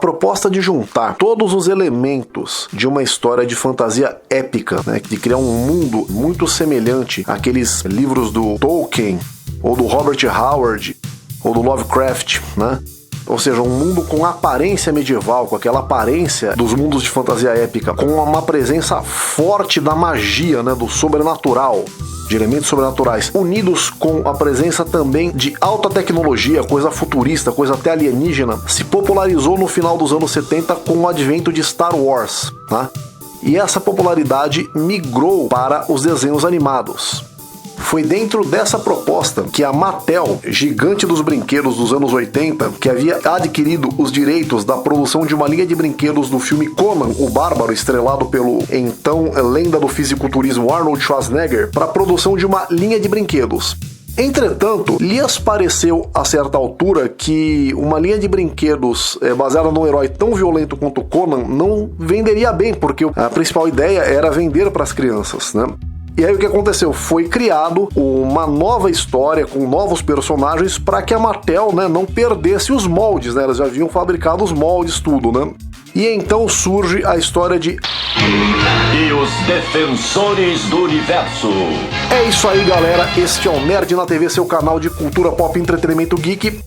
proposta de juntar todos os elementos de uma história de fantasia épica, né, de criar um mundo muito semelhante àqueles livros do Tolkien, ou do Robert Howard, ou do Lovecraft, né? Ou seja, um mundo com aparência medieval, com aquela aparência dos mundos de fantasia épica, com uma presença forte da magia, né, do sobrenatural, de elementos sobrenaturais, unidos com a presença também de alta tecnologia, coisa futurista, coisa até alienígena, se popularizou no final dos anos 70 com o advento de Star Wars, né? E essa popularidade migrou para os desenhos animados. Foi dentro dessa proposta que a Mattel, gigante dos brinquedos dos anos 80, que havia adquirido os direitos da produção de uma linha de brinquedos do filme Conan, o Bárbaro, estrelado pelo então lenda do fisiculturismo Arnold Schwarzenegger, para a produção de uma linha de brinquedos. Entretanto, lhes pareceu a certa altura que uma linha de brinquedos baseada num herói tão violento quanto Conan não venderia bem, porque a principal ideia era vender para as crianças, né? E aí o que aconteceu? Foi criado uma nova história com novos personagens para que a Mattel, né, não perdesse os moldes, né? Elas já haviam fabricado os moldes, tudo, né? E então surge a história de... E os Defensores do Universo. É isso aí, galera. Este é o Nerd na TV, seu canal de cultura pop e entretenimento geek.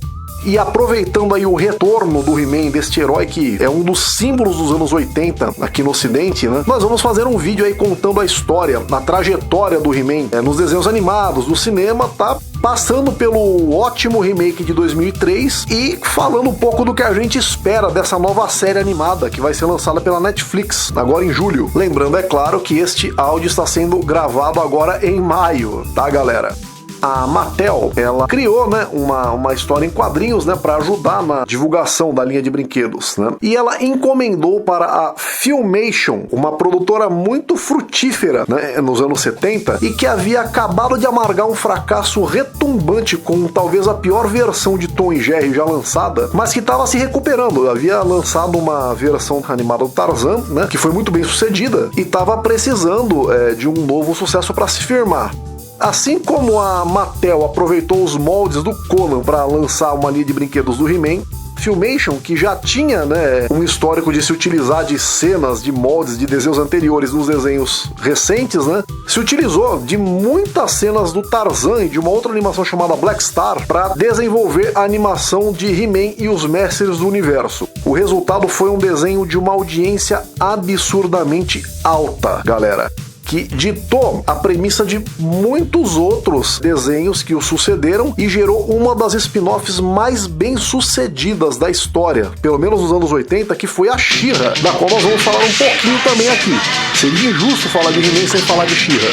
E aproveitando aí o retorno do He-Man, deste herói que é um dos símbolos dos anos 80 aqui no ocidente, né? Nós vamos fazer um vídeo aí contando a história, a trajetória do He-Man nos desenhos animados, no cinema, tá? Passando pelo ótimo remake de 2003 e falando um pouco do que a gente espera dessa nova série animada que vai ser lançada pela Netflix agora em julho. Lembrando, é claro, que este áudio está sendo gravado agora em maio, tá, galera? A Mattel, ela criou, né, uma história em quadrinhos, né, para ajudar na divulgação da linha de brinquedos, né? E ela encomendou para a Filmation, uma produtora muito frutífera, né, nos anos 70 e que havia acabado de amargar um fracasso retumbante com talvez a pior versão de Tom e Jerry já lançada, mas que estava se recuperando. Havia lançado uma versão animada do Tarzan, né, que foi muito bem sucedida e estava precisando de um novo sucesso para se firmar. Assim como a Mattel aproveitou os moldes do Conan para lançar uma linha de brinquedos do He-Man, Filmation, que já tinha, né, um histórico de se utilizar de cenas, de moldes de desenhos anteriores nos desenhos recentes, né, se utilizou de muitas cenas do Tarzan e de uma outra animação chamada Black Star para desenvolver a animação de He-Man e os Mestres do Universo. O resultado foi um desenho de uma audiência absurdamente alta, galera, que ditou a premissa de muitos outros desenhos que o sucederam e gerou uma das spin-offs mais bem-sucedidas da história, pelo menos nos anos 80, que foi a She-Ra, da qual nós vamos falar um pouquinho também aqui. Seria injusto falar de He-Man sem falar de She-Ra.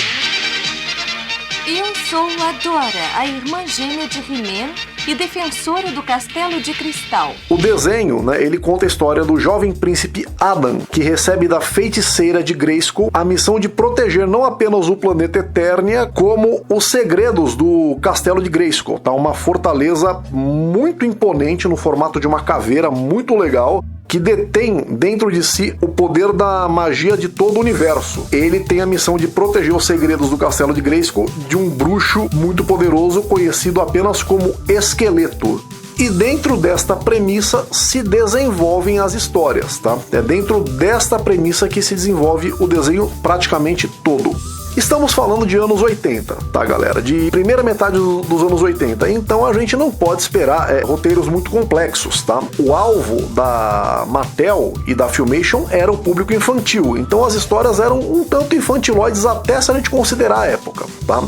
Eu sou a Dora, a irmã gêmea de He-Man e defensora do Castelo de Cristal. O desenho, né, ele conta a história do jovem príncipe Adam, que recebe da feiticeira de Grayskull a missão de proteger não apenas o planeta Eternia, como os segredos do Castelo de Grayskull, tá? Uma fortaleza muito imponente no formato de uma caveira, muito legal, que detém dentro de si o poder da magia de todo o universo. Ele tem a missão de proteger os segredos do Castelo de Grayskull de um bruxo muito poderoso conhecido apenas como Esqueleto. E dentro desta premissa se desenvolvem as histórias, tá? É dentro desta premissa que se desenvolve o desenho praticamente todo. Estamos falando de anos 80, tá, galera? De primeira metade dos anos 80. Então a gente não pode esperar roteiros muito complexos, tá? O alvo da Mattel e da Filmation era o público infantil. Então as histórias eram um tanto infantiloides até se a gente considerar a época, tá?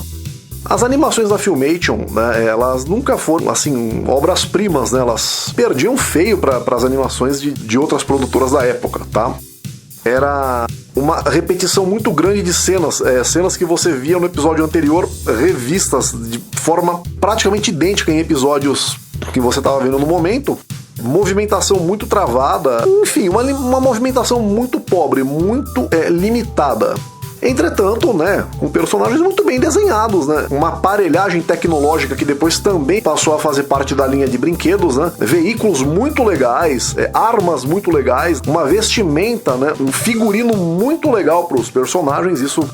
As animações da Filmation, né, elas nunca foram, assim, obras-primas, né? Elas perdiam feio para as animações de outras produtoras da época, tá? Era uma repetição muito grande de cenas, cenas que você via no episódio anterior, revistas de forma praticamente idêntica em episódios que você estava vendo no momento. Movimentação muito travada, enfim, uma movimentação muito pobre, muito limitada. Entretanto, né, com personagens muito bem desenhados, né, uma aparelhagem tecnológica que depois também passou a fazer parte da linha de brinquedos, né, veículos muito legais, armas muito legais, uma vestimenta, né, um figurino muito legal para os personagens, isso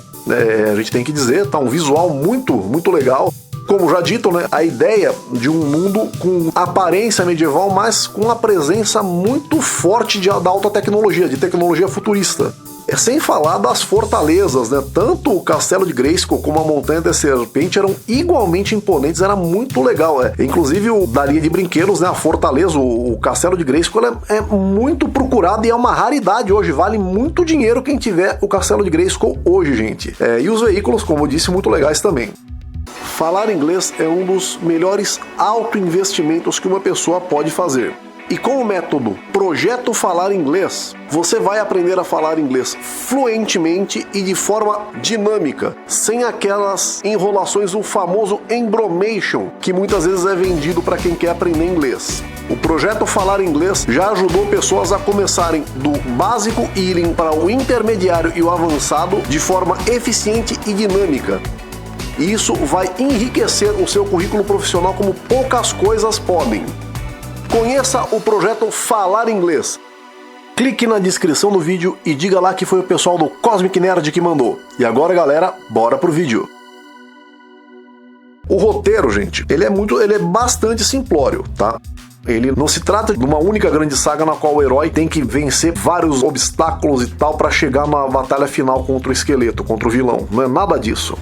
a gente tem que dizer, tá, um visual muito, muito legal. Como já dito, né, a ideia de um mundo com aparência medieval, mas com a presença muito forte da alta tecnologia, de tecnologia futurista. Sem falar das fortalezas, né? Tanto o Castelo de Grayskull como a Montanha da Serpente eram igualmente imponentes, era muito legal. Inclusive, da linha de brinquedos, né? A fortaleza, o Castelo de Grayskull é muito procurado e é uma raridade hoje. Vale muito dinheiro quem tiver o Castelo de Grayskull hoje, gente. E os veículos, como eu disse, muito legais também. Falar inglês é um dos melhores autoinvestimentos que uma pessoa pode fazer. E com o método Projeto Falar Inglês, você vai aprender a falar inglês fluentemente e de forma dinâmica, sem aquelas enrolações, o famoso embromation, que muitas vezes é vendido para quem quer aprender inglês. O Projeto Falar Inglês já ajudou pessoas a começarem do básico e irem para o intermediário e o avançado de forma eficiente e dinâmica. E isso vai enriquecer o seu currículo profissional como poucas coisas podem. Conheça o projeto Falar Inglês. Clique na descrição do vídeo e diga lá que foi o pessoal do Cosmic Nerd que mandou. E agora, galera, bora pro vídeo. O roteiro, gente, ele é bastante simplório, tá? Ele não se trata de uma única grande saga na qual o herói tem que vencer vários obstáculos e tal para chegar na batalha final contra o esqueleto, contra o vilão. Não é nada disso.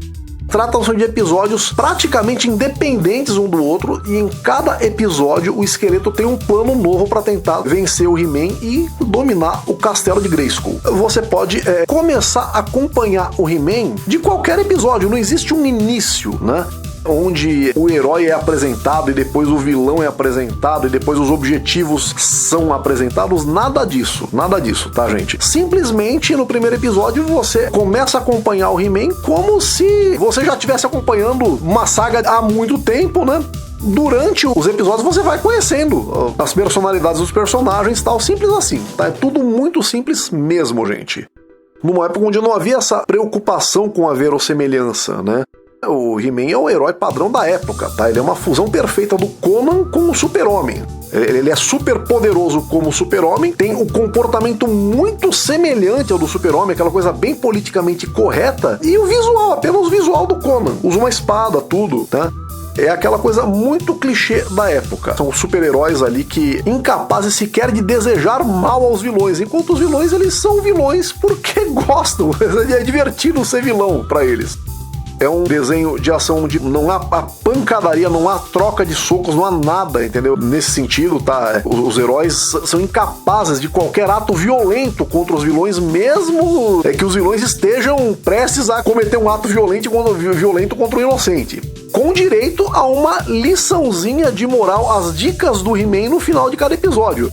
Tratam-se de episódios praticamente independentes um do outro e em cada episódio o esqueleto tem um plano novo para tentar vencer o He-Man e dominar o Castelo de Grayskull. Você pode começar a acompanhar o He-Man de qualquer episódio, não existe um início, né? Onde o herói é apresentado e depois o vilão é apresentado e depois os objetivos são apresentados, nada disso, tá, gente? Simplesmente no primeiro episódio você começa a acompanhar o He-Man como se você já estivesse acompanhando uma saga há muito tempo, né? Durante os episódios você vai conhecendo as personalidades dos personagens, tal, simples assim, tá? É tudo muito simples mesmo, gente. Numa época onde não havia essa preocupação com a verossemelhança, né? O He-Man é o herói padrão da época, tá? Ele é uma fusão perfeita do Conan com o Super-Homem. Ele é super poderoso como Super-Homem, tem um comportamento muito semelhante ao do Super-Homem, aquela coisa bem politicamente correta, e o visual, apenas o visual do Conan. Usa uma espada, tudo, tá? É aquela coisa muito clichê da época. São super-heróis ali que incapazes sequer de desejar mal aos vilões, enquanto os vilões, eles são vilões porque gostam. É divertido ser vilão pra eles. É um desenho de ação onde não há a pancadaria, não há troca de socos, não há nada, entendeu? Nesse sentido, tá? Os heróis são incapazes de qualquer ato violento contra os vilões, mesmo que os vilões estejam prestes a cometer um ato violento contra o inocente. Com direito a uma liçãozinha de moral, as dicas do He-Man no final de cada episódio.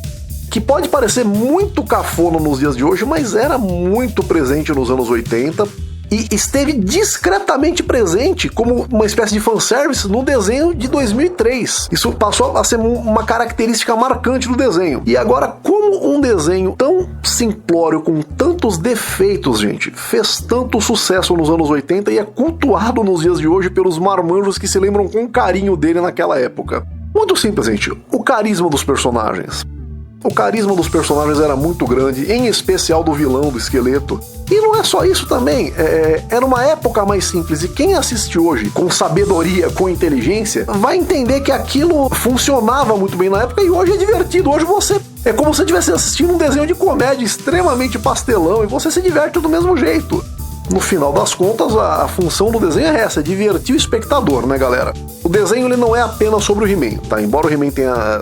Que pode parecer muito cafona nos dias de hoje, mas era muito presente nos anos 80. E esteve discretamente presente como uma espécie de fanservice no desenho de 2003. Isso passou a ser uma característica marcante do desenho. E agora, como um desenho tão simplório, com tantos defeitos, gente, fez tanto sucesso nos anos 80 e é cultuado nos dias de hoje pelos marmanjos que se lembram com carinho dele naquela época? Muito simples, gente. O carisma dos personagens. O carisma dos personagens era muito grande, em especial do vilão, do esqueleto. E não é só isso também, era uma época mais simples, e quem assiste hoje com sabedoria, com inteligência, vai entender que aquilo funcionava muito bem na época e hoje é divertido. Hoje é como se você estivesse assistindo um desenho de comédia extremamente pastelão e você se diverte do mesmo jeito. No final das contas, a função do desenho é essa, é divertir o espectador, né, galera? O desenho ele não é apenas sobre o He-Man, tá? Embora o He-Man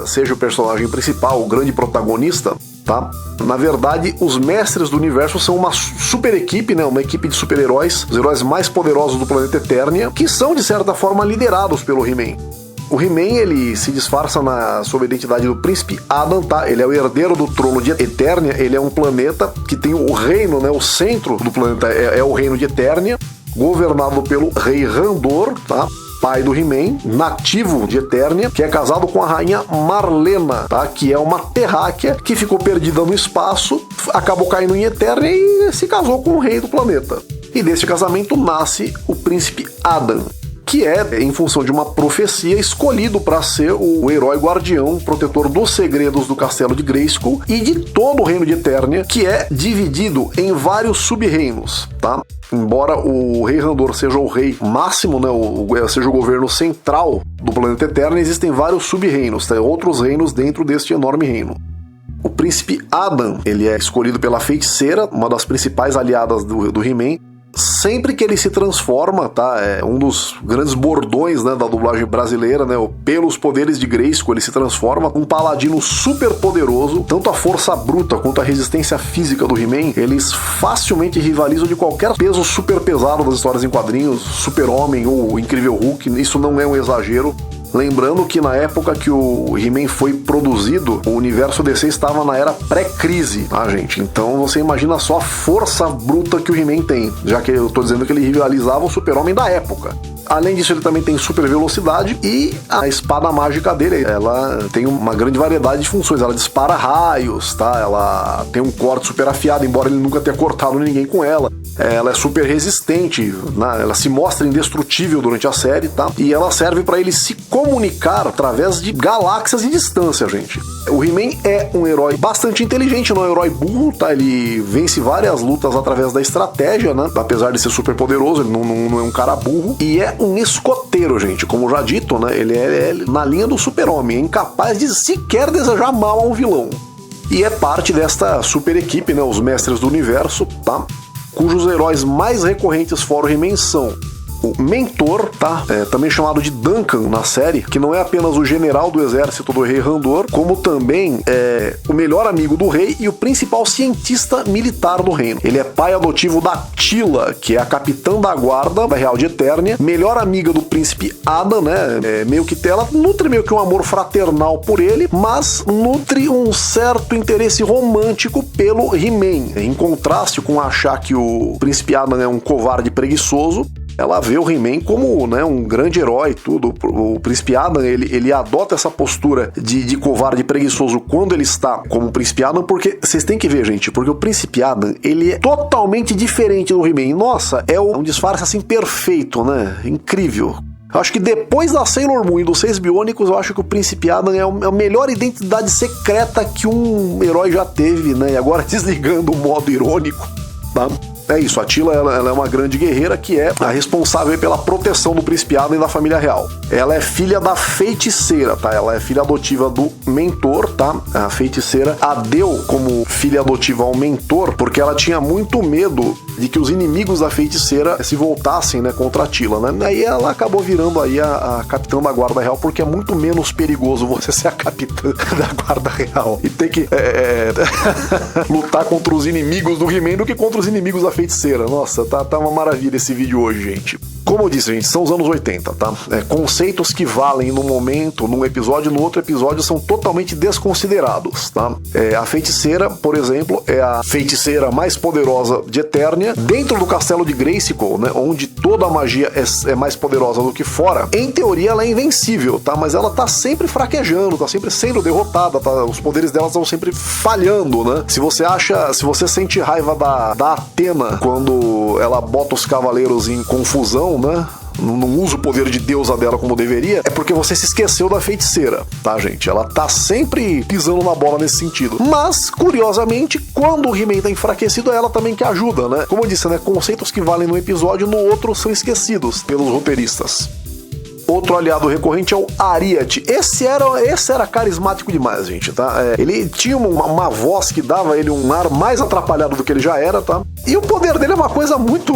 seja o personagem principal, o grande protagonista, tá? Na verdade, os mestres do universo são uma super equipe, né? Uma equipe de super-heróis, os heróis mais poderosos do planeta Eternia, que são, de certa forma, liderados pelo He-Man. O He-Man, ele se disfarça sob a identidade do Príncipe Adam, tá? Ele é o herdeiro do trono de Eternia, ele é um planeta que tem o reino, né? O centro do planeta é o reino de Eternia, governado pelo rei Randor, tá? Pai do He-Man, nativo de Eternia, que é casado com a rainha Marlena, tá? Que é uma terráquea que ficou perdida no espaço, acabou caindo em Eternia e se casou com o rei do planeta. E desse casamento nasce o Príncipe Adam, que que é, em função de uma profecia, escolhido para ser o herói guardião, protetor dos segredos do castelo de Grayskull e de todo o reino de Eternia, que é dividido em vários sub-reinos, tá? Embora o Rei Randor seja o rei máximo, né, seja o governo central do planeta Eternia, existem vários sub-reinos, tá? Outros reinos dentro deste enorme reino. O príncipe Adam, ele é escolhido pela feiticeira, uma das principais aliadas do He-Man. Sempre que ele se transforma, tá? É um dos grandes bordões, né, da dublagem brasileira, né? Pelos poderes de Grayskull, ele se transforma um paladino super poderoso. Tanto a força bruta quanto a resistência física do He-Man, eles facilmente rivalizam de qualquer peso super pesado das histórias em quadrinhos, Super-Homem ou Incrível Hulk. Isso não é um exagero. Lembrando que na época que o He-Man foi produzido, o universo DC estava na era pré-crise, tá, gente? Então você imagina só a força bruta que o He-Man tem, já que eu tô dizendo que ele rivalizava o Super-Homem da época. Além disso, ele também tem super velocidade e a espada mágica dele, ela tem uma grande variedade de funções. Ela dispara raios, tá? Ela tem um corte super afiado, embora ele nunca tenha cortado ninguém com ela. Ela é super resistente, né? Ela se mostra indestrutível durante a série, tá? E ela serve para ele se comunicar através de galáxias de distância, gente. O He-Man é um herói bastante inteligente, não é um herói burro, tá? Ele vence várias lutas através da estratégia, né? Apesar de ser super poderoso, ele não é um cara burro. E é um escoteiro, gente. Como já dito, né? Ele é na linha do Super-Homem, é incapaz de sequer desejar mal a um vilão. E é parte desta super equipe, né? Os Mestres do Universo, tá? Cujos heróis mais recorrentes fora o He-Man são o Mentor, tá? Também chamado de Duncan na série, que não é apenas o general do exército do Rei Randor, como também é o melhor amigo do rei e o principal cientista militar do reino. Ele é pai adotivo da Teela, que é a capitã da guarda da Real de Eternia, melhor amiga do príncipe Adam, né? Ela nutre meio que um amor fraternal por ele, mas nutre um certo interesse romântico pelo He-Man. Em contraste com achar que o príncipe Adam é um covarde preguiçoso, ela vê o He-Man como, né, um grande herói, tudo. O príncipe Adam, ele adota essa postura de covarde preguiçoso quando ele está como o príncipe Adam, porque vocês têm que ver, gente, porque o príncipe Adam, ele é totalmente diferente do He-Man. Nossa, é um disfarce assim perfeito, né? Incrível. Eu acho que depois da Sailor Moon e dos Seis Biônicos, eu acho que o Príncipe Adam é a melhor identidade secreta que um herói já teve, né? E agora desligando o modo irônico, tá? É isso, a Teela, ela é uma grande guerreira que é a responsável pela proteção do Príncipe Adam e da família real. Ela é filha da feiticeira, tá? Ela é filha adotiva do Mentor, tá? A feiticeira a deu como filha adotiva ao Mentor porque ela tinha muito medo de que os inimigos da feiticeira se voltassem, né, contra a Teela, né? Aí ela acabou virando aí a capitã da guarda real, porque é muito menos perigoso você ser a capitã da guarda real e ter que lutar contra os inimigos do He-Man do que contra os inimigos da feiticeira. Nossa, tá uma maravilha esse vídeo hoje, gente. Como eu disse, gente, são os anos 80, tá? Conceitos que valem num momento, num episódio, no outro episódio são totalmente desconsiderados, tá? A feiticeira, por exemplo, é a feiticeira mais poderosa de Eternia, dentro do castelo de Grayskull, né? Onde toda a magia é mais poderosa do que fora. Em teoria, ela é invencível, tá? Mas ela tá sempre fraquejando, tá sempre sendo derrotada, tá? Os poderes dela estão sempre falhando, né? Se você sente raiva da Athena quando ela bota os cavaleiros em confusão, né? Não usa o poder de deusa dela como deveria, é porque você se esqueceu da feiticeira, tá, gente? Ela tá sempre pisando na bola nesse sentido. Mas, curiosamente, quando o He-Man tá enfraquecido, é ela também que ajuda, né? Como eu disse, né? Conceitos que valem no episódio, no outro são esquecidos pelos roteiristas. Outro aliado recorrente é o Ariat. Esse era carismático demais, gente, tá? Ele tinha uma voz que dava ele um ar mais atrapalhado do que ele já era, tá? E o poder dele é uma coisa muito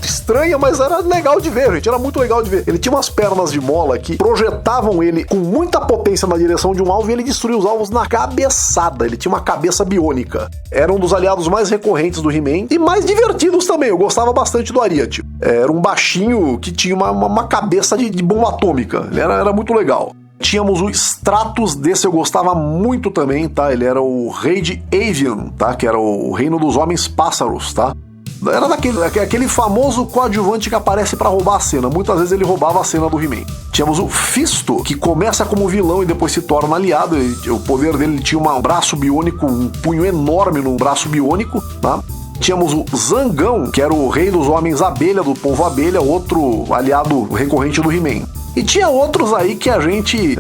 estranha, mas era legal de ver, gente. Era muito legal de ver. Ele tinha umas pernas de mola que projetavam ele com muita potência na direção de um alvo e ele destruía os alvos na cabeçada. Ele tinha uma cabeça biônica. Era um dos aliados mais recorrentes do He-Man e mais divertidos também. Eu gostava bastante do Ariat. Era um baixinho que tinha uma cabeça de bomba atômica. Ele era muito legal. Tínhamos o Stratos, desse eu gostava muito também, tá? Ele era o rei de Avian, tá? Que era o reino dos homens pássaros, tá? Era aquele famoso coadjuvante que aparece pra roubar a cena. Muitas vezes ele roubava a cena do He-Man. Tínhamos o Fisto, que começa como vilão e depois se torna aliado. O poder dele tinha um braço biônico, um punho enorme num braço biônico, tá? Tínhamos o Zangão, que era o rei dos homens abelha, do povo abelha, outro aliado recorrente do He-Man. E tinha outros aí que a gente...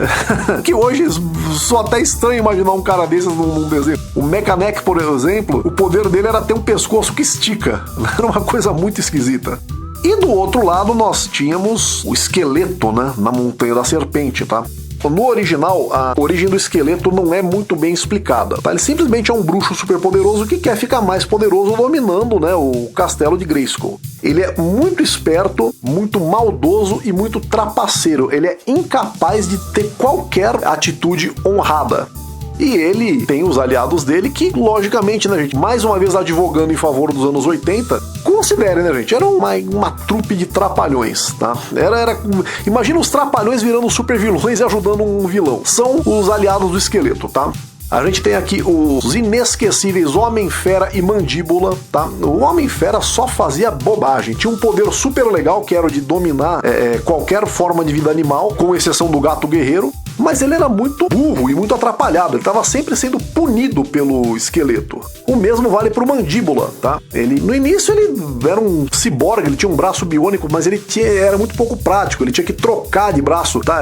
que hoje só até estranho imaginar um cara desses num desenho. O Mekaneck, por exemplo, o poder dele era ter um pescoço que estica. Era uma coisa muito esquisita. E do outro lado nós tínhamos o esqueleto, né? Na Montanha da Serpente, tá? No original, a origem do esqueleto não é muito bem explicada, tá? Ele simplesmente é um bruxo super poderoso que quer ficar mais poderoso dominando, né, o castelo de Grayskull. Ele é muito esperto, muito maldoso e muito trapaceiro. Ele é incapaz de ter qualquer atitude honrada. E ele tem os aliados dele que, logicamente, né, gente, mais uma vez advogando em favor dos anos 80, considerem, né, gente, era uma trupe de trapalhões, tá? Imagina os trapalhões virando super vilões e ajudando um vilão. São os aliados do esqueleto, tá? A gente tem aqui os inesquecíveis Homem-Fera e Mandíbula, tá? O Homem-Fera só fazia bobagem. Tinha um poder super legal que era o de dominar qualquer forma de vida animal, com exceção do gato guerreiro. Mas ele era muito burro e muito atrapalhado. Ele estava sempre sendo punido pelo esqueleto. O mesmo vale pro Mandíbula, tá? No início ele era um ciborgue, ele tinha um braço biônico, mas ele era muito pouco prático. Ele tinha que trocar de braço, tá?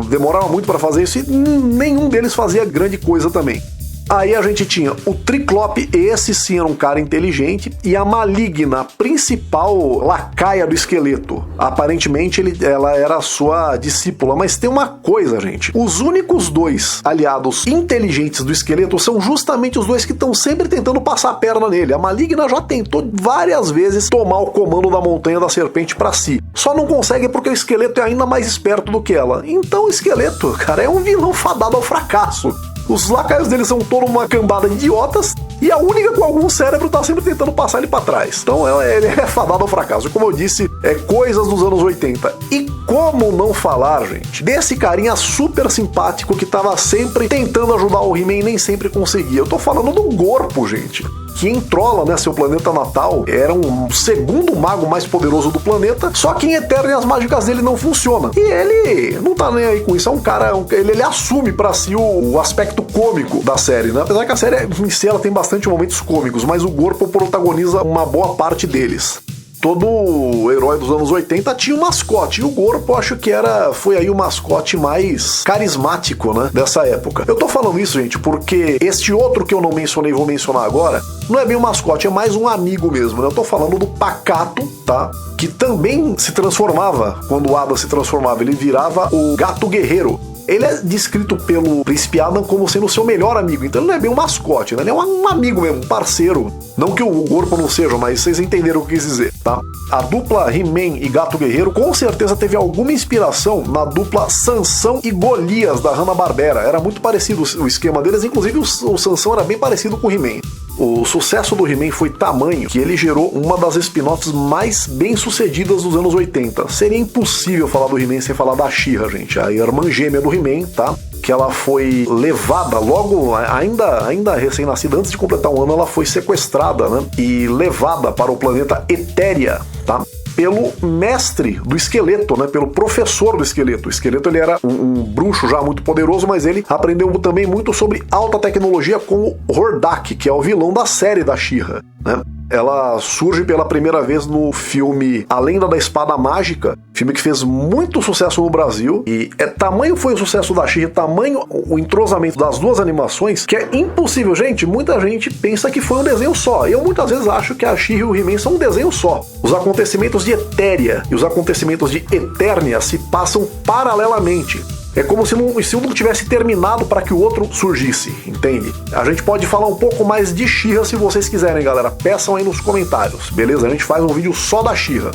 Demorava muito para fazer isso e nenhum deles fazia grande coisa também. Aí a gente tinha o Triclope, esse sim era um cara inteligente, e a Maligna, principal lacaia do esqueleto. Aparentemente ela era a sua discípula, mas tem uma coisa, gente. Os únicos dois aliados inteligentes do esqueleto são justamente os dois que estão sempre tentando passar a perna nele. A Maligna já tentou várias vezes tomar o comando da Montanha da Serpente pra si. Só não consegue porque o esqueleto é ainda mais esperto do que ela. Então o esqueleto, cara, é um vilão fadado ao fracasso. Os lacaios dele são toda uma cambada de idiotas e a única com algum cérebro tá sempre tentando passar ele pra trás. Então ele é fadado ao fracasso. Como eu disse, coisas dos anos 80. E como não falar, gente, desse carinha super simpático que tava sempre tentando ajudar o He-Man e nem sempre conseguia. Eu tô falando do Gorpo, gente. Que em Trolla, né, seu planeta natal, era um segundo mago mais poderoso do planeta, só que em Eternia as mágicas dele não funcionam. E ele não tá nem aí com isso, é um cara, ele assume pra si o aspecto cômico da série, né? Apesar que a série em si ela tem bastante momentos cômicos, mas o Gorpo protagoniza uma boa parte deles. Todo herói dos anos 80 tinha um mascote, e o Gorpo acho que foi aí o mascote mais carismático, né, dessa época. Eu tô falando isso, gente, porque este outro que eu não mencionei, vou mencionar agora, não é bem um mascote, é mais um amigo mesmo, né? Eu tô falando do Pacato, tá? Que também se transformava, quando o Adam se transformava, ele virava o Gato Guerreiro. Ele é descrito pelo Príncipe Adam como sendo o seu melhor amigo, então ele não é bem um mascote, né? Ele é um amigo mesmo, um parceiro. Não que o Gorpo não seja, mas vocês entenderam o que eu quis dizer, tá? A dupla He-Man e Gato Guerreiro com certeza teve alguma inspiração na dupla Sansão e Golias da Hanna-Barbera. Era muito parecido o esquema deles, inclusive o Sansão era bem parecido com o He-Man. O sucesso do He-Man foi tamanho que ele gerou uma das spin-offs mais bem-sucedidas dos anos 80. Seria impossível falar do He-Man sem falar da She-Ra, gente, a irmã gêmea do He-Man, tá? Que ela foi levada logo, ainda recém-nascida, antes de completar um ano, ela foi sequestrada, né? E levada para o planeta Etéria, tá? Pelo mestre do esqueleto, né? Pelo professor do esqueleto. O esqueleto ele era um bruxo já muito poderoso, mas ele aprendeu também muito sobre alta tecnologia com o Hordak, que é o vilão da série da She-Ra, né? Ela surge pela primeira vez no filme A Lenda da Espada Mágica, filme que fez muito sucesso no Brasil, e tamanho foi o sucesso da She-Ra, tamanho o entrosamento das duas animações, que é impossível, gente. Muita gente pensa que foi um desenho só. Eu muitas vezes acho que a She-Ra e o He-Man são um desenho só. Os acontecimentos de Etéria e os acontecimentos de Eternia se passam paralelamente. É como se um tivesse terminado para que o outro surgisse, entende? A gente pode falar um pouco mais de She-Ra se vocês quiserem, galera. Peçam aí nos comentários, beleza? A gente faz um vídeo só da She-Ra.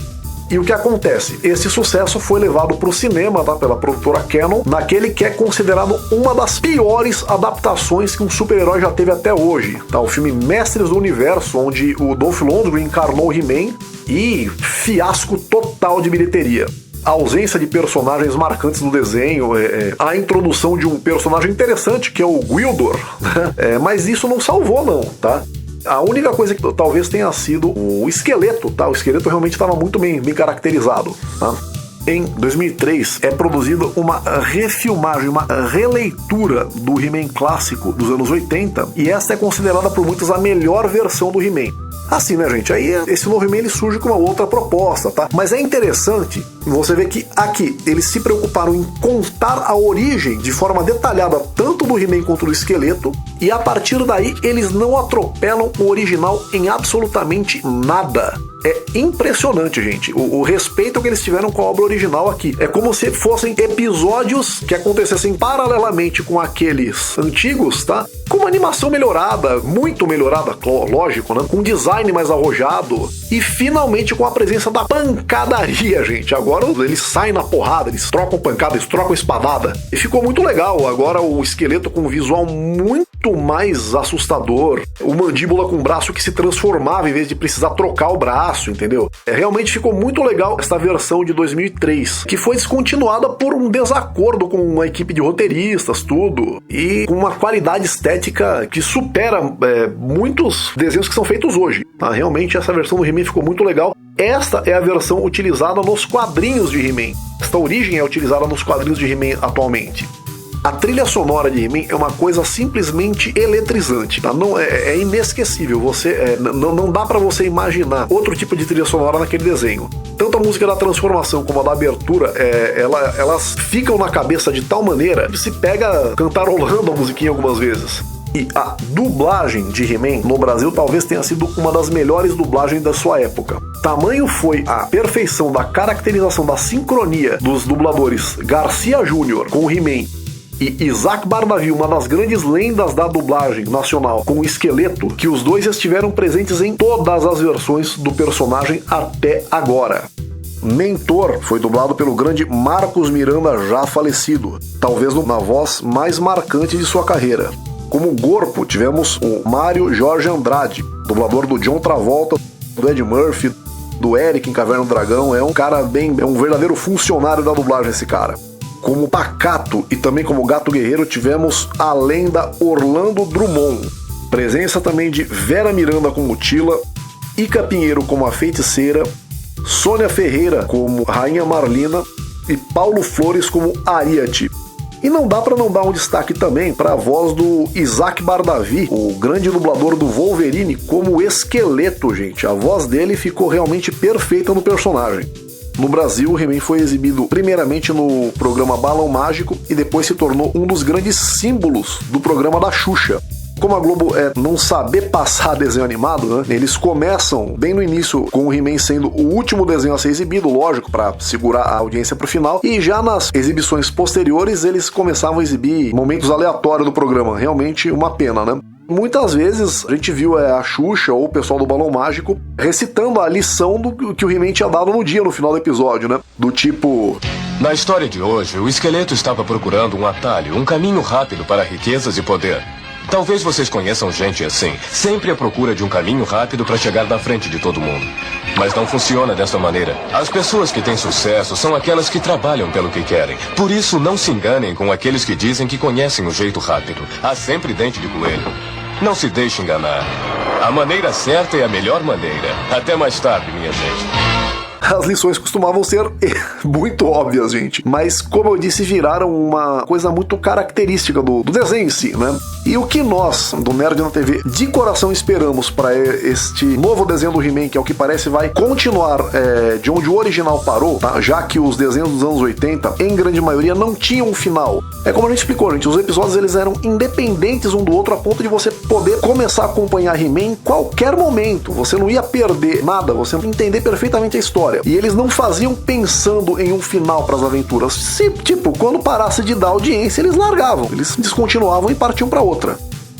E o que acontece? Esse sucesso foi levado para o cinema, tá? Pela produtora Canon, naquele que é considerado uma das piores adaptações que um super-herói já teve até hoje, tá? O filme Mestres do Universo, onde o Dolph Lundgren encarnou o He-Man, e fiasco total de bilheteria. A ausência de personagens marcantes no desenho, a introdução de um personagem interessante que é o Gwildor, né? Mas isso não salvou não, tá? A única coisa que talvez tenha sido o esqueleto, tá? O esqueleto realmente estava muito bem caracterizado, tá? Em 2003 é produzida uma refilmagem, uma releitura do He-Man clássico dos anos 80, e essa é considerada por muitos a melhor versão do He-Man. Assim, né, gente? Aí esse novo He-Man ele surge com uma outra proposta, tá? Mas é interessante você ver que aqui eles se preocuparam em contar a origem de forma detalhada tanto do He-Man quanto do Esqueleto, e a partir daí eles não atropelam o original em absolutamente nada. É impressionante, gente, o respeito que eles tiveram com a obra original aqui. É como se fossem episódios que acontecessem paralelamente com aqueles antigos, tá? Com uma animação melhorada, muito melhorada, lógico, né? Com design mais arrojado e finalmente com a presença da pancadaria, gente. Agora eles saem na porrada, eles trocam pancada, eles trocam espadada. E ficou muito legal. Agora o Esqueleto com um visual muito mais assustador. O Mandíbula com um braço que se transformava em vez de precisar trocar o braço, entendeu? Realmente ficou muito legal esta versão de 2003, que foi descontinuada por um desacordo com uma equipe de roteiristas, tudo, e com uma qualidade estética que supera muitos desenhos que são feitos hoje. Tá? Realmente essa versão do He-Man ficou muito legal. Esta é a versão utilizada nos quadrinhos de He-Man. Esta origem é utilizada nos quadrinhos de He-Man atualmente. A trilha sonora de He-Man é uma coisa simplesmente eletrizante, tá? Não, é inesquecível. Não dá pra você imaginar outro tipo de trilha sonora naquele desenho. Tanto a música da transformação como a da abertura, elas ficam na cabeça de tal maneira que se pega cantarolando a musiquinha algumas vezes. E a dublagem de He-Man no Brasil talvez tenha sido uma das melhores dublagens da sua época. Tamanho foi a perfeição da caracterização da sincronia dos dubladores Garcia Júnior com o He-Man e Isaac Bardavi, uma das grandes lendas da dublagem nacional, com o Esqueleto, que os dois estiveram presentes em todas as versões do personagem até agora. Mentor foi dublado pelo grande Marcos Miranda, já falecido, talvez na voz mais marcante de sua carreira. Como Gorpo, tivemos o Mário Jorge Andrade, dublador do John Travolta, do Ed Murphy, do Eric em Caverna do Dragão. É um cara é um verdadeiro funcionário da dublagem esse cara. Como Pacato e também como Gato Guerreiro tivemos a lenda Orlando Drummond. Presença também de Vera Miranda como Tila, Ica Pinheiro como a Feiticeira, Sônia Ferreira como Rainha Marlina e Paulo Flores como Ariete. E não dá para não dar um destaque também para a voz do Isaac Bardavi, o grande dublador do Wolverine, como Esqueleto, gente. A voz dele ficou realmente perfeita no personagem. No Brasil, o He-Man foi exibido primeiramente no programa Balão Mágico e depois se tornou um dos grandes símbolos do programa da Xuxa. Como a Globo não saber passar desenho animado, né? Eles começam bem no início com o He-Man sendo o último desenho a ser exibido, lógico, para segurar a audiência pro final, e já nas exibições posteriores eles começavam a exibir momentos aleatórios do programa. Realmente uma pena, né? Muitas vezes a gente viu a Xuxa ou o pessoal do Balão Mágico recitando a lição do que o He-Man tinha dado no dia, no final do episódio, né? Do tipo... Na história de hoje, o Esqueleto estava procurando um atalho, um caminho rápido para riquezas e poder. Talvez vocês conheçam gente assim, sempre à procura de um caminho rápido para chegar na frente de todo mundo. Mas não funciona dessa maneira. As pessoas que têm sucesso são aquelas que trabalham pelo que querem. Por isso, não se enganem com aqueles que dizem que conhecem o jeito rápido. Há sempre dente de coelho. Não se deixe enganar. A maneira certa é a melhor maneira. Até mais tarde, minha gente. As lições costumavam ser muito óbvias, gente. Mas, como eu disse, viraram uma coisa muito característica do desenho em si, né? E o que nós, do Nerd na TV, de coração esperamos para este novo desenho do He-Man, que é o que parece vai continuar de onde o original parou, tá? Já que os desenhos dos anos 80, em grande maioria, não tinham um final. É como a gente explicou, gente, os episódios eles eram independentes um do outro a ponto de você poder começar a acompanhar He-Man em qualquer momento. Você não ia perder nada, você ia entender perfeitamente a história. E eles não faziam pensando em um final para as aventuras. Se, tipo, quando parasse de dar audiência, eles largavam. Eles descontinuavam e partiam para outra.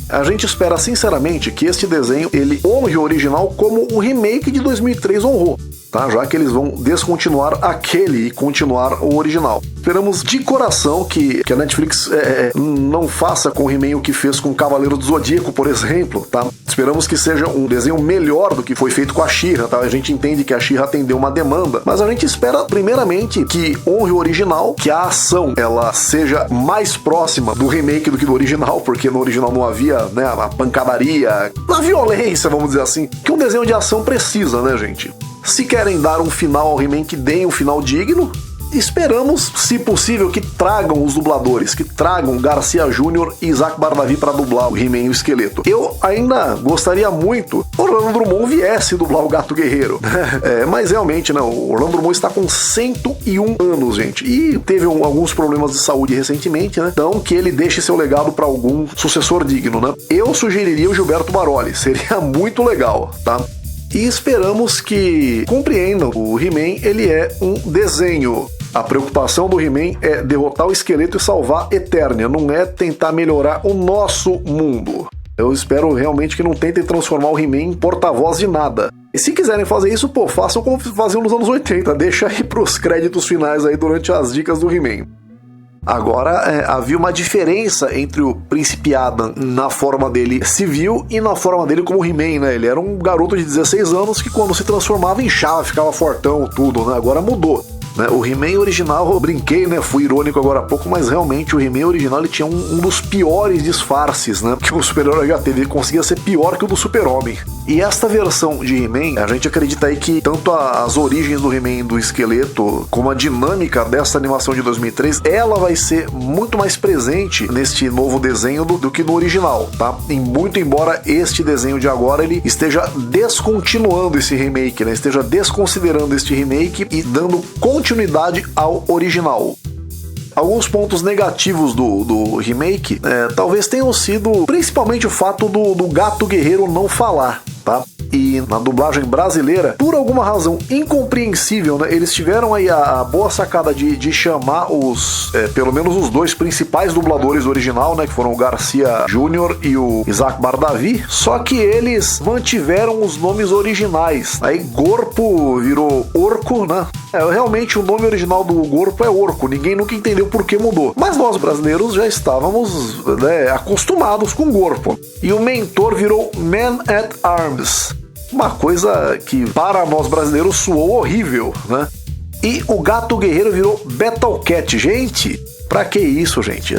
A gente espera sinceramente que este desenho ele honre o original como o remake de 2003 honrou, tá? Já que eles vão descontinuar aquele e continuar o original. Esperamos de coração que a Netflix não faça com o He-Man o que fez com o Cavaleiro do Zodíaco, por exemplo, tá? Esperamos que seja um desenho melhor do que foi feito com a She-Ra, tá? A gente entende que a She-Ra atendeu uma demanda, mas a gente espera primeiramente que honre o original, que a ação ela seja mais próxima do remake do que do original, porque no original não havia, né, a pancadaria, a violência, vamos dizer assim, que um desenho de ação precisa, né, gente? Se querem dar um final ao He-Man, que deem um final digno. esperamos, se possível, que tragam os dubladores, que tragam Garcia Júnior e Isaac Bardavi para dublar o He-Man e o Esqueleto. Eu ainda gostaria muito que o Orlando Drummond viesse dublar o Gato Guerreiro, mas realmente não, o Orlando Drummond está com 101 anos, gente, e teve alguns problemas de saúde recentemente, né? Então que ele deixe seu legado para algum sucessor digno, né? Eu sugeriria o Gilberto Baroli, seria muito legal, tá? E esperamos que compreendam, o He-Man, ele é um desenho. A preocupação do He-Man é derrotar o Esqueleto e salvar Eternia, não é tentar melhorar o nosso mundo. Eu espero realmente que não tentem transformar o He-Man em porta-voz de nada. E se quiserem fazer isso, pô, façam como faziam nos anos 80, deixa aí pros créditos finais aí durante as dicas do He-Man. Agora, havia uma diferença entre o Príncipe Adam na forma dele civil e na forma dele como He-Man, né? Ele era um garoto de 16 anos que quando se transformava inchava, ficava fortão, tudo, né? Agora mudou. Né? O He-Man original, eu brinquei, né? Fui irônico agora há pouco, mas realmente o He-Man original ele tinha um dos piores disfarces, né? Que o Super-Herói já teve, ele conseguia ser pior que o do Super-Homem. E esta versão de He-Man, a gente acredita aí que tanto as origens do He-Man e do Esqueleto, como a dinâmica dessa animação de 2003, ela vai ser muito mais presente neste novo desenho do que no original, tá? E muito embora este desenho de agora ele esteja descontinuando esse remake, né? Esteja desconsiderando este remake e dando continuidade ao original. Alguns pontos negativos do remake talvez tenham sido principalmente o fato do Gato Guerreiro não falar, tá? E na dublagem brasileira, por alguma razão incompreensível, né, eles tiveram aí a boa sacada de chamar pelo menos os dois principais dubladores do original, né, que foram o Garcia Júnior e o Isaac Bardavi, só que eles mantiveram os nomes originais. Aí Gorpo virou Orco, né? Realmente o nome original do Gorpo é Orco, ninguém nunca entendeu por que mudou. Mas nós brasileiros já estávamos, né, acostumados com Gorpo. E o mentor virou Man at Arms. Uma coisa que para nós brasileiros soou horrível, né? E o Gato Guerreiro virou Battle Cat. Gente, pra que isso, gente?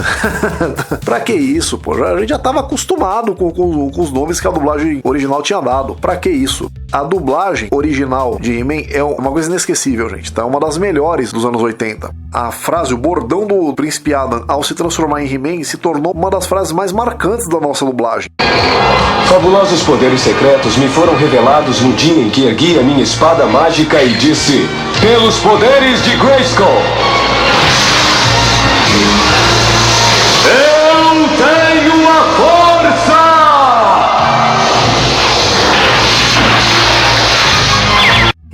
Pra que isso, pô? A gente já tava acostumado com os nomes que a dublagem original tinha dado. Pra que isso? A dublagem original de He-Man é uma coisa inesquecível, gente. Tá? Uma das melhores dos anos 80. A frase, o bordão do Príncipe Adam ao se transformar em He-Man se tornou uma das frases mais marcantes da nossa dublagem. Fabulosos poderes secretos me foram revelados no dia em que ergui a minha espada mágica e disse: pelos poderes de Grayskull! Eu tenho a força!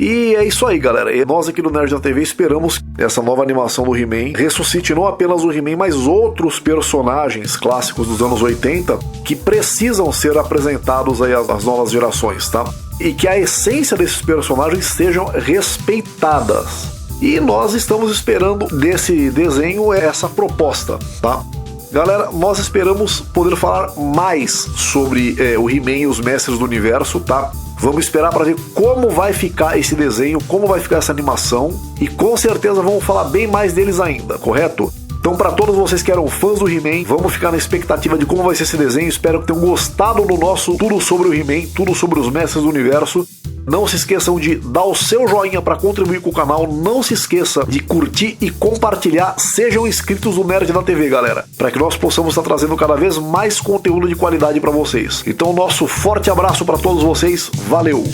E é isso aí, galera. E nós aqui do Nerd na TV esperamos que essa nova animação do He-Man ressuscite não apenas o He-Man, mas outros personagens clássicos dos anos 80 que precisam ser apresentados aí às novas gerações, tá? E que a essência desses personagens sejam respeitadas. E nós estamos esperando desse desenho essa proposta, tá? Galera, nós esperamos poder falar mais sobre o He-Man e os Mestres do Universo, tá? Vamos esperar para ver como vai ficar esse desenho, como vai ficar essa animação e com certeza vamos falar bem mais deles ainda, correto? Então, para todos vocês que eram fãs do He-Man, vamos ficar na expectativa de como vai ser esse desenho. Espero que tenham gostado do nosso tudo sobre o He-Man, tudo sobre os Mestres do Universo. Não se esqueçam de dar o seu joinha para contribuir com o canal. Não se esqueça de curtir e compartilhar. Sejam inscritos no Nerd na TV, galera, para que nós possamos estar trazendo cada vez mais conteúdo de qualidade para vocês. Então, nosso forte abraço para todos vocês. Valeu!